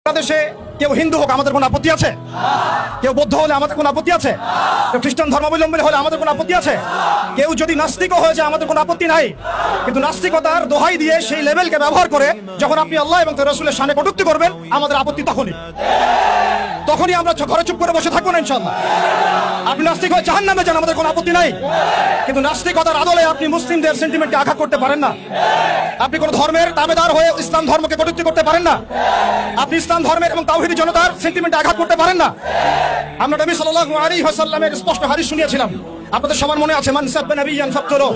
বাংলাদেশে কেউ হিন্দু হোক আমাদের কোনো আপত্তি আছে? কেউ বৌদ্ধ হলে আমাদের কোনো আপত্তি আছে? কেউ খ্রিস্টান ধর্মাবলম্বী হলে আমাদের কোনো আপত্তি আছে? কেউ যদি নাস্তিকও হয়ে যায় আমাদের কোনো আপত্তি নাই। কিন্তু নাস্তিকতার দোহাই দিয়ে সেই লেভেলকে ব্যবহার করে যখন আপনি আল্লাহ এবং তার রাসূলের শানে কটূক্তি করবেন, আমাদের আপত্তি তখনই আমরা ঘরে চুপ করে বসে থাকবো না ইনশাআল্লাহ। আপনি নাস্তিক হয়ে জাহান্নামে যান, আমাদের কোনো আপত্তি নাই। কিন্তু নাস্তিকতার আদলে আপনি মুসলিমদের সেন্টিমেন্টকে আঘাত করতে পারেন না। আপনি কোন ধর্মের তাবেদার হয়ে ইসলাম ধর্মকে কটূক্তি করতে পারেন না। আপনি ইসলাম ধর্মের এবং তাওহীদি জনতার সেন্টিমেন্টে আঘাত করতে পারেন না। আমরা নবী সাল্লাল্লাহু আলাইহি ওয়াসাল্লামের স্পষ্ট হাদিস শুনিয়েছিলাম, আপনাদের সবার মনে আছে, মান সাব্বা নাবিয়ান ফাকতুলু,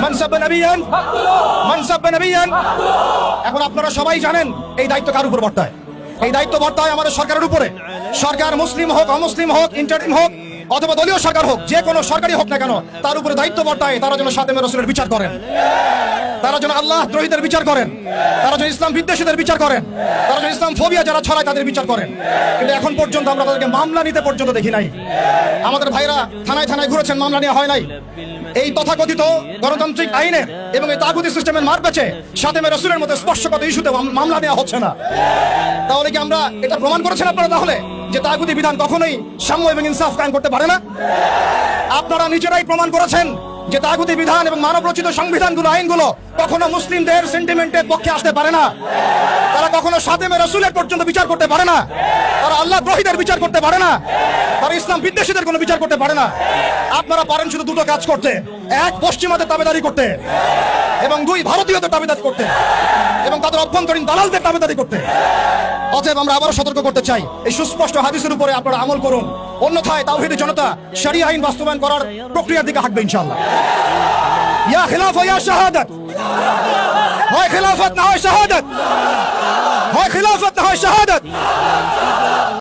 মান সাব্বা নাবিয়ান ফাকতুলু, মান সাব্বা নাবিয়ান। এখন আপনারা সবাই জানেন এই দায়িত্ব কার উপর বর্তায়? এই দায়িত্ব বর্তায় আমাদের সরকারের উপরে। সরকার মুসলিম হোক, অমুসলিম হোক, ইন্টারিম হোক অথবা দলীয় সরকার হোক, যে কোনো সরকারি হোক না কেন, তার উপরে দায়িত্ব বর্তায় তারা যেন খাতেমে রাসূলের বিচার করেন, তারা যেন আল্লাহ দ্রোহীদের বিচার করেন, তারা যেন ইসলাম বিদ্বেষীদের বিচার করেন, তারা যেন ইসলাম ফোবিয়া যারা ছড়ায় তাদের বিচার করেন। কিন্তু এখন পর্যন্ত আমরা তাদেরকে মামলা নিতে পর্যন্ত দেখি নাই। আমাদের ভাইরা থানায় থানায় ঘুরেছেন, মামলা নেওয়া হয় নাই। এই তথাকথিত গণতান্ত্রিক আইনের এবং এই তাগুতি সিস্টেমের মারপ্যাচে খাতেমে রাসূলের মতো স্পর্শগত ইস্যুতে মামলা নেওয়া হচ্ছে না। তাহলে কি আমরা এটা প্রমাণ করেছেন আপনারা তাহলে যে তাগুতি বিধান কখনোই সাম্য এবং ইনসাফ কায়েম করতে পারে না? আপনারা নিজেরাই প্রমাণ করেছেন যে তাগুতি বিধান এবং মানব রচিত সংবিধানগুলো, আইনগুলো কখনো মুসলিমদের সেন্টিমেন্টের পক্ষে আসতে পারে না। তারা কখনো খাতেমে রাসূলের পর্যন্ত বিচার করতে পারে না। তারা আল্লাহ দ্রোহীদের বিচার করতে পারে না। তারা ইসলাম বিদ্বেষীদের কোনো বিচার করতে পারে না। আপনারা পারেন শুধু দুটো কাজ করতে: এক, পশ্চিমাদের তাবেদারি করতে, এবং দুই, ভারতীয়দের তাবেদারি করতে এবং তাদের অভ্যন্তরীণ দালালদের তাবেদারি করতে। অতএব আমরা আবারও সতর্ক করতে চাই, এই সুস্পষ্ট হাদিসের উপরে আপনারা আমল করুন, অন্যথায় তাওহীদি জনতা শরিয়া আইন বাস্তবায়ন করার প্রক্রিয়ার দিকে হাঁটবে ইনশাআল্লাহ। ইয়া খিলাফা ইয়া শাহাদাত, হয় খিলাফত না হয় শাহাদাত, হয় খিলাফত না হয় শাহাদাত।